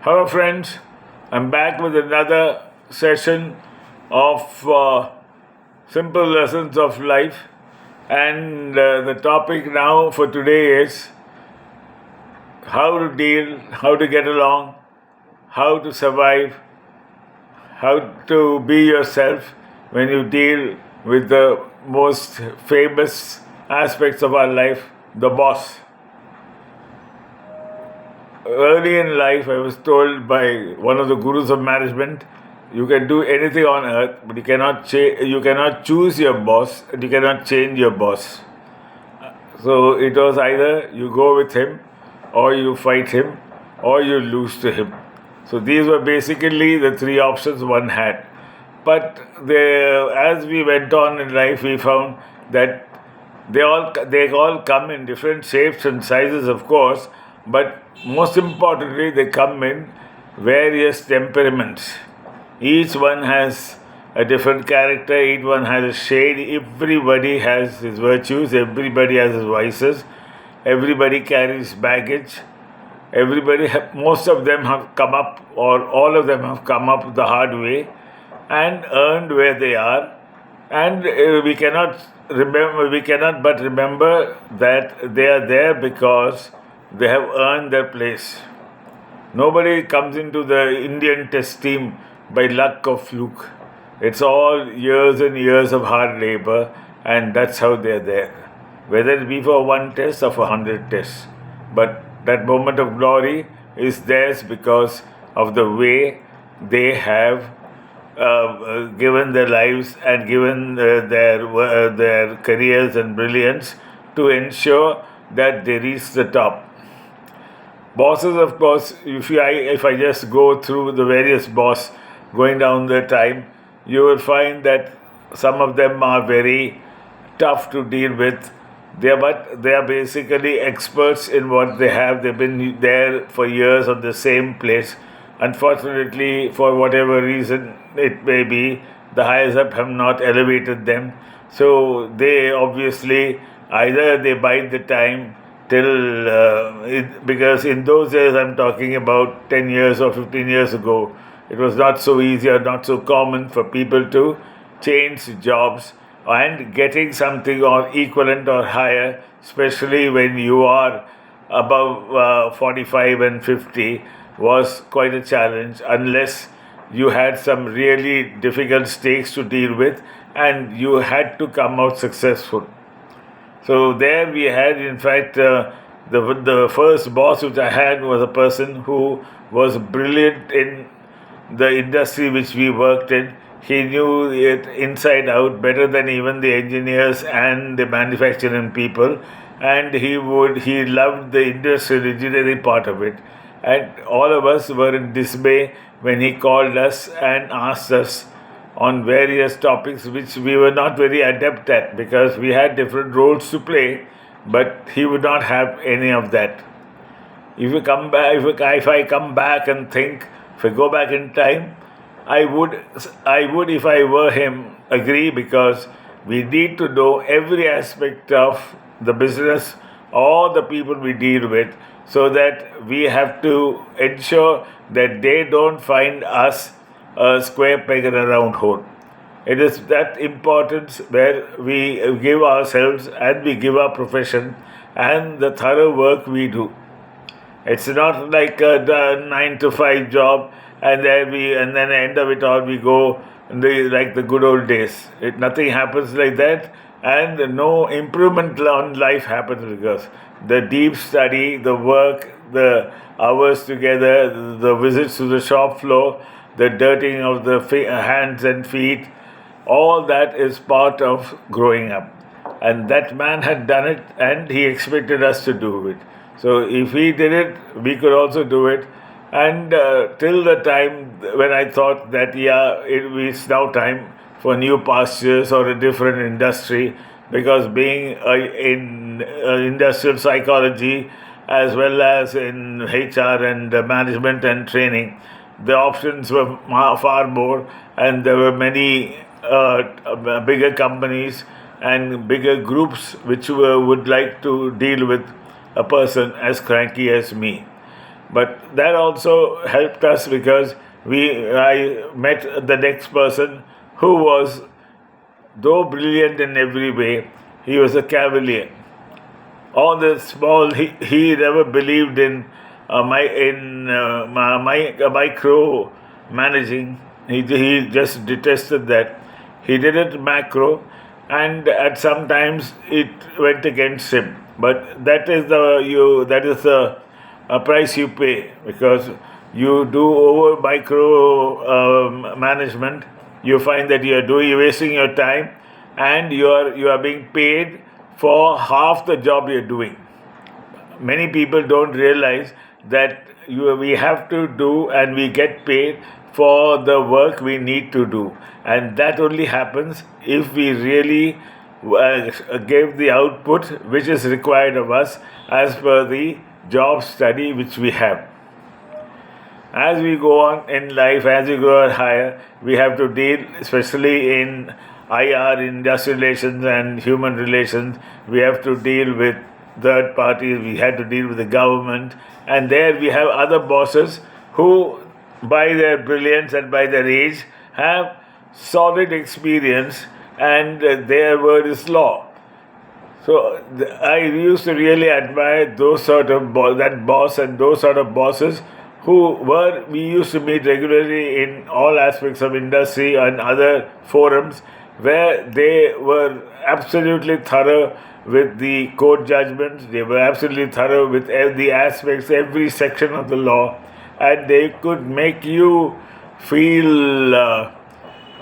Hello, friends. I'm back with another session of simple lessons of life. And the topic now for today is how to deal, how to get along, how to survive, how to be yourself when you deal with the most famous aspects of our life, the boss. Early in life, I was told by one of the gurus of management, you can do anything on earth, but you cannot choose your boss, and you cannot change your boss. So it was either you go with him, or you fight him, or you lose to him. So these were basically the three options one had. But as we went on in life, we found that they all come in different shapes and sizes, of course, but most importantly, they come in various temperaments. Each one has a different character, each one has a shade, everybody has his virtues, everybody has his vices, everybody carries baggage, most of them have come up, or all of them have come up the hard way and earned where they are. And we cannot but remember that they are there because they have earned their place. Nobody comes into the Indian test team by luck or fluke. It's all years and years of hard labor, and that's how they're there. Whether it be for one test or for 100 tests. But that moment of glory is theirs because of the way they have given their lives and given their careers and brilliance to ensure that they reach the top. Bosses, of course, if I just go through the various boss going down the time, you will find that some of them are very tough to deal with. They are basically experts in what they have. They've been there for years on the same place. Unfortunately, for whatever reason it may be, the highest up have not elevated them. So they obviously either they bide the time because in those days, I'm talking about 10 years or 15 years ago, it was not so easy or not so common for people to change jobs and getting something or equivalent or higher, especially when you are above 45 and 50, was quite a challenge unless you had some really difficult stakes to deal with and you had to come out successful. So there we had, in fact, the first boss which I had was a person who was brilliant in the industry which we worked in. He knew it inside out better than even the engineers and the manufacturing people, and he loved the industrial engineering part of it. And all of us were in dismay when he called us and asked us on various topics which we were not very adept at because we had different roles to play, but he would not have any of that. If I come back and think, if I go back in time, I would, if I were him, agree because we need to know every aspect of the business or the people we deal with so that we have to ensure that they don't find us a square peg in a round hole. It is that importance where we give ourselves and we give our profession and the thorough work we do. It's not like a 9 to 5 job and then at the end of it all we go like the good old days. Nothing happens like that, and no improvement on life happens because the deep study, the work, the hours together, the visits to the shop floor, the dirtying of the hands and feet, all that is part of growing up. And that man had done it and he expected us to do it. So if he did it, we could also do it. And till the time when I thought that, it's now time for new pastures or a different industry, because being in industrial psychology as well as in HR and management and training, the options were far more, and there were many bigger companies and bigger groups which would like to deal with a person as cranky as me. But that also helped us because I met the next person who was, though brilliant in every way, he was a cavalier. All the small, he never believed in micro managing. He just detested that. He did it macro, and at some times it went against him. But that is the a price you pay, because you do over micro management. You find that you're wasting your time, and you are being paid for half the job you're doing. Many people don't realize that we have to do and we get paid for the work we need to do, and that only happens if we really give the output which is required of us as per the job study which we have. As we go on in life, as we go higher, we have to deal, especially in IR, industrial relations and human relations, we have to deal with third parties, we had to deal with the government, and there we have other bosses who, by their brilliance and by their age, have solid experience, and their word is law. So I used to really admire those sort of that boss and those sort of bosses who were we used to meet regularly in all aspects of industry and other forums, where they were absolutely thorough with the court judgments. They were absolutely thorough with the aspects, every section of the law, and they could make you feel